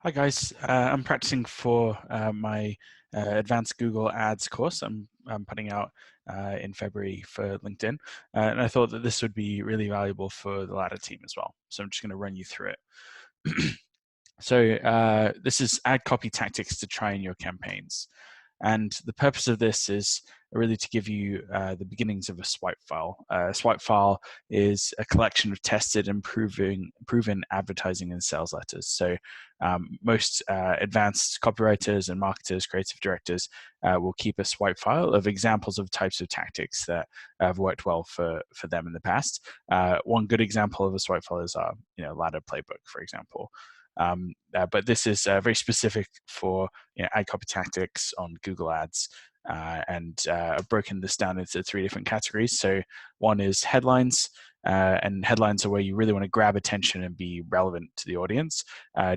Hi guys, I'm practicing for my advanced Google Ads course I'm putting out in February for LinkedIn, and I thought that this would be really valuable for the Ladder team as well. So I'm just going to run you through it. So this is ad copy tactics to try in your campaigns. And the purpose of this is really to give you the beginnings of a swipe file. A swipe file is a collection of tested and proven advertising and sales letters. So most advanced copywriters and marketers, creative directors will keep a swipe file of examples of types of tactics that have worked well for them in the past. One good example of a swipe file is our Ladder playbook, for example. But this is very specific for ad copy tactics on Google Ads. And I've broken this down into 3 different categories. So one is headlines, and headlines are where you really want to grab attention and be relevant to the audience.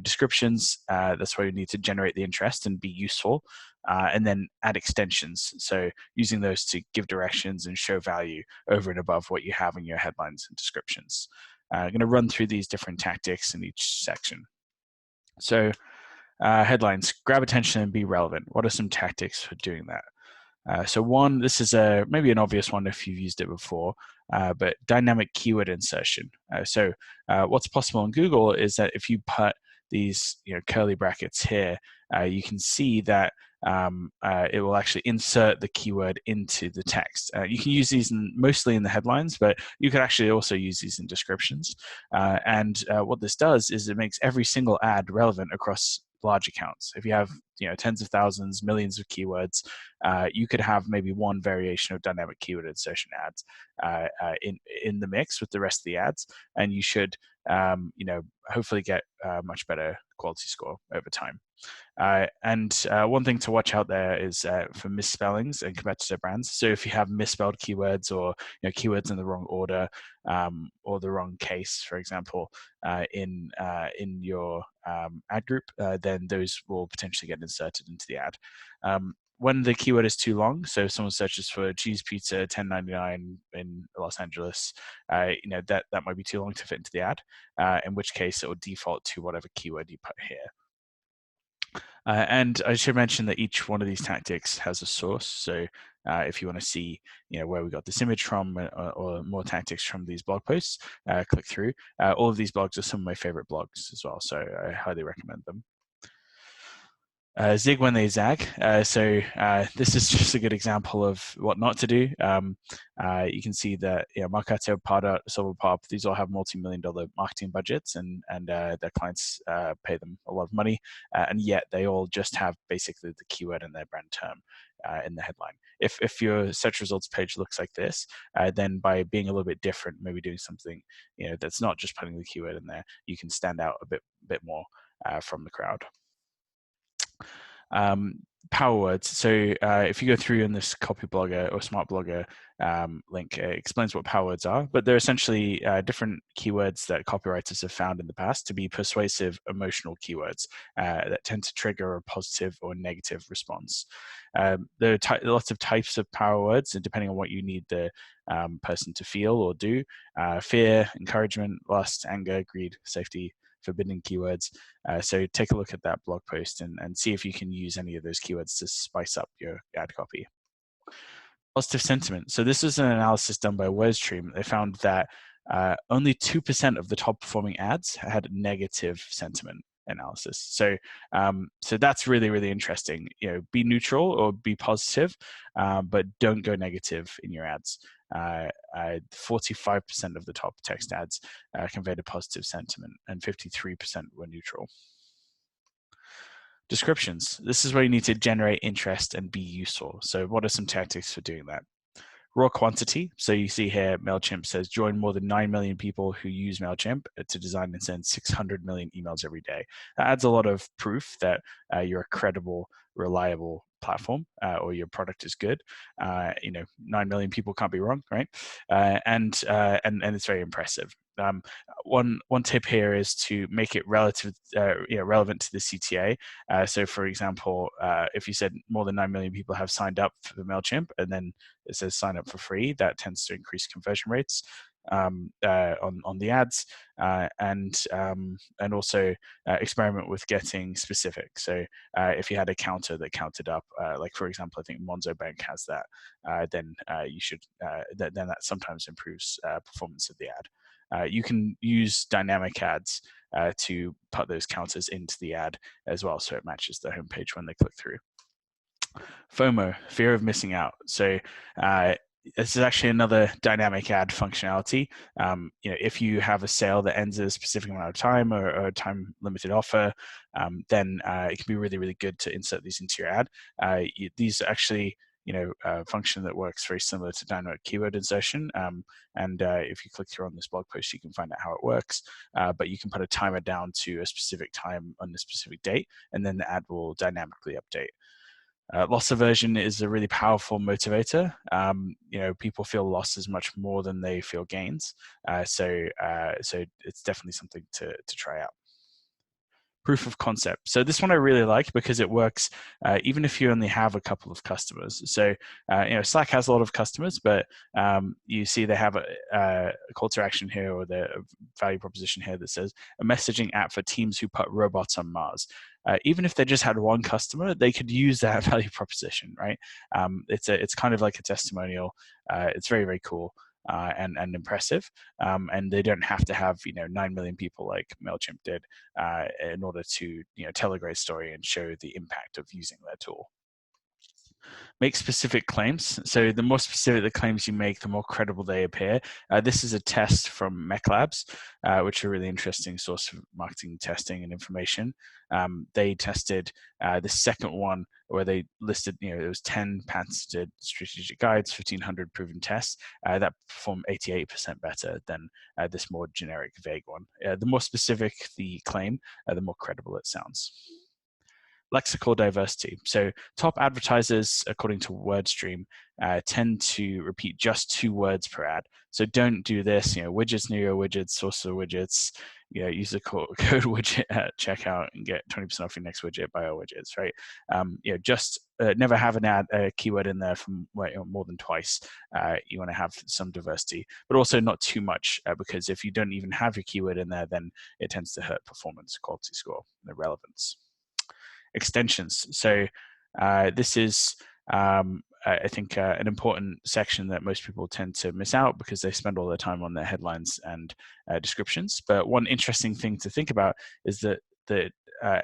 Descriptions, that's where you need to generate the interest and be useful. And then ad extensions, so using those to give directions and show value over and above what you have in your headlines and descriptions. I'm going to run through these different tactics in each section. So headlines, grab attention and be relevant. What are some tactics for doing that? So one, this is maybe an obvious one if you've used it before, but dynamic keyword insertion. So what's possible on Google is that if you put these curly brackets here, you can see that it will actually insert the keyword into the text. You can use these mostly in the headlines, but you could actually also use these in descriptions. And what this does is it makes every single ad relevant across large accounts. If you have tens of thousands, millions of keywords, you could have maybe one variation of dynamic keyword insertion ads in the mix with the rest of the ads, and you should hopefully get a much better quality score over time. And one thing to watch out there is for misspellings and competitor brands. So if you have misspelled keywords or keywords in the wrong order or the wrong case, for example, in your ad group, then those will potentially get inserted into the ad. When the keyword is too long, so if someone searches for cheese pizza $10.99 in Los Angeles, that might be too long to fit into the ad, in which case it will default to whatever keyword you put here. And I should mention that each one of these tactics has a source. So if you want to see where we got this image from or more tactics from these blog posts, click through. All of these blogs are some of my favorite blogs as well, so I highly recommend them. Zig when they zag. So this is just a good example of what not to do. You can see that Marketing, Pardot, Silverpop, these all have multi-million-dollar marketing budgets, and their clients pay them a lot of money, and yet they all just have basically the keyword and their brand term in the headline. If your search results page looks like this, then by being a little bit different, maybe doing something that's not just putting the keyword in there, you can stand out a bit more from the crowd. Power words. So if you go through in this copy blogger or smart blogger link, it explains what power words are, but they're essentially different keywords that copywriters have found in the past to be persuasive emotional keywords that tend to trigger a positive or negative response. There are lots of types of power words, and depending on what you need the person to feel or do, fear, encouragement, lust, anger, greed, safety, forbidden keywords. So take a look at that blog post and see if you can use any of those keywords to spice up your ad copy. Positive sentiment. So this is an analysis done by WordStream. They found that only 2% of the top performing ads had negative sentiment analysis. So so that's really, really interesting. Be neutral or be positive, but don't go negative in your ads. 45% of the top text ads conveyed a positive sentiment, and 53% were neutral. Descriptions. This is where you need to generate interest and be useful. So what are some tactics for doing that? Raw quantity. So you see here, MailChimp says, join more than 9 million people who use MailChimp to design and send 600 million emails every day. That adds a lot of proof that you're a credible, reliable platform or your product is good. 9 million people can't be wrong, right? And it's very impressive. One tip here is to make it relevant to the CTA. So, for example, if you said more than 9 million people have signed up for MailChimp, and then it says sign up for free, that tends to increase conversion rates on the ads, and also experiment with getting specific. So if you had a counter that counted up, like for example, I think Monzo Bank has that, then you should then that sometimes improves performance of the ad. You can use dynamic ads to put those counters into the ad as well, so it matches the homepage when they click through. FOMO, fear of missing out. So this is actually another dynamic ad functionality. If you have a sale that ends at a specific amount of time or a time-limited offer, then it can be really, really good to insert these into your ad. These actually function that works very similar to dynamic keyword insertion. And if you click through on this blog post, you can find out how it works. But you can put a timer down to a specific time on a specific date, and then the ad will dynamically update. Loss aversion is a really powerful motivator. People feel losses much more than they feel gains. So it's definitely something to try out. Proof of concept. So this one I really like because it works even if you only have a couple of customers. So Slack has a lot of customers, but you see they have a call to action here, or the value proposition here that says a messaging app for teams who put robots on Mars. Even if they just had one customer, they could use that value proposition, right? It's kind of like a testimonial. It's very, very cool. And impressive, and they don't have to have 9 million people like MailChimp did in order to tell a great story and show the impact of using their tool. Make specific claims. So the more specific the claims you make, the more credible they appear. This is a test from Mech Labs, which are a really interesting source of marketing testing and information. They tested the second one where they listed, it was 10 patented strategic guides, 1,500 proven tests that perform 88% better than this more generic, vague one. The more specific the claim, the more credible it sounds. Lexical diversity. So top advertisers, according to WordStream, tend to repeat just 2 words per ad. So don't do this, widgets, near your widgets, source of widgets, use the code widget at checkout and get 20% off your next widget, buy our widgets, right? Just never have an ad keyword in there from more than twice. You want to have some diversity, but also not too much, because if you don't even have your keyword in there, then it tends to hurt performance, quality score, and relevance. Extensions. So this is, I think, an important section that most people tend to miss out because they spend all their time on their headlines and descriptions. But one interesting thing to think about is that the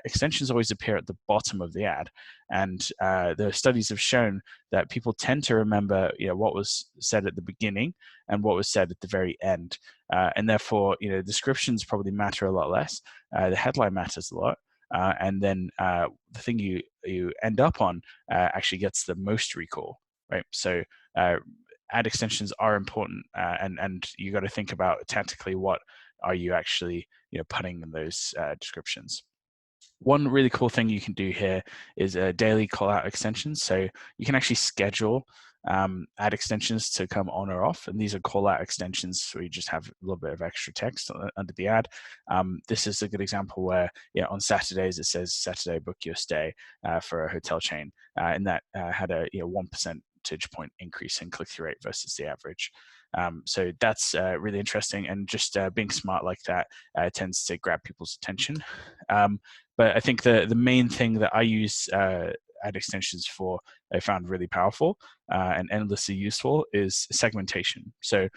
extensions always appear at the bottom of the ad, and the studies have shown that people tend to remember what was said at the beginning and what was said at the very end, and therefore descriptions probably matter a lot less. The headline matters a lot. And then the thing you end up on actually gets the most recall, right? So ad extensions are important, and you got to think about tactically what are you actually putting in those descriptions. One really cool thing you can do here is a daily call-out extensions. So you can actually schedule ad extensions to come on or off, and these are call-out extensions where you just have a little bit of extra text under the ad. This is a good example where on Saturdays it says Saturday book your stay for a hotel chain, and that had a 1 percentage point increase in click-through rate versus the average. So that's really interesting, and just being smart like that tends to grab people's attention. But I think the main thing that I use ad extensions for, I found really powerful and endlessly useful, is segmentation. So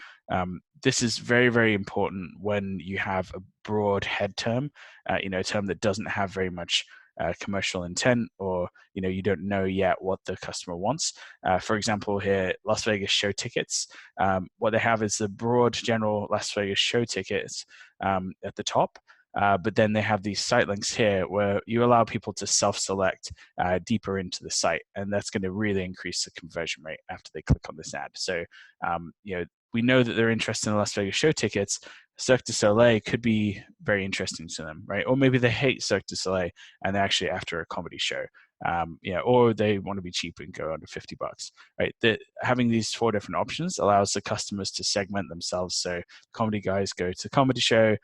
this is very, very important when you have a broad head term, a term that doesn't have very much commercial intent, or you don't know yet what the customer wants. For example, here, Las Vegas show tickets. What they have is the broad general Las Vegas show tickets at the top. But then they have these site links here where you allow people to self-select deeper into the site, and that's going to really increase the conversion rate after they click on this ad. So, we know that they're interested in the Las Vegas show tickets. Cirque du Soleil could be very interesting to them, right? Or maybe they hate Cirque du Soleil and they're actually after a comedy show. or they want to be cheap and go under $50, right? Having these 4 different options allows the customers to segment themselves. So comedy guys go to comedy show,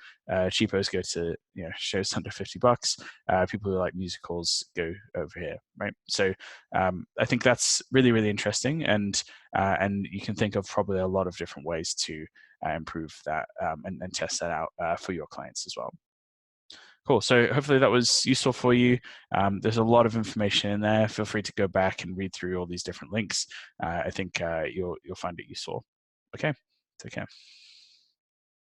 cheapos go to shows under $50. People who like musicals go over here, right? So I think that's really, really interesting, and you can think of probably a lot of different ways to improve that and test that out for your clients as well. Cool. So hopefully that was useful for you. There's a lot of information in there. Feel free to go back and read through all these different links. I think you'll find it useful. Okay. Take care.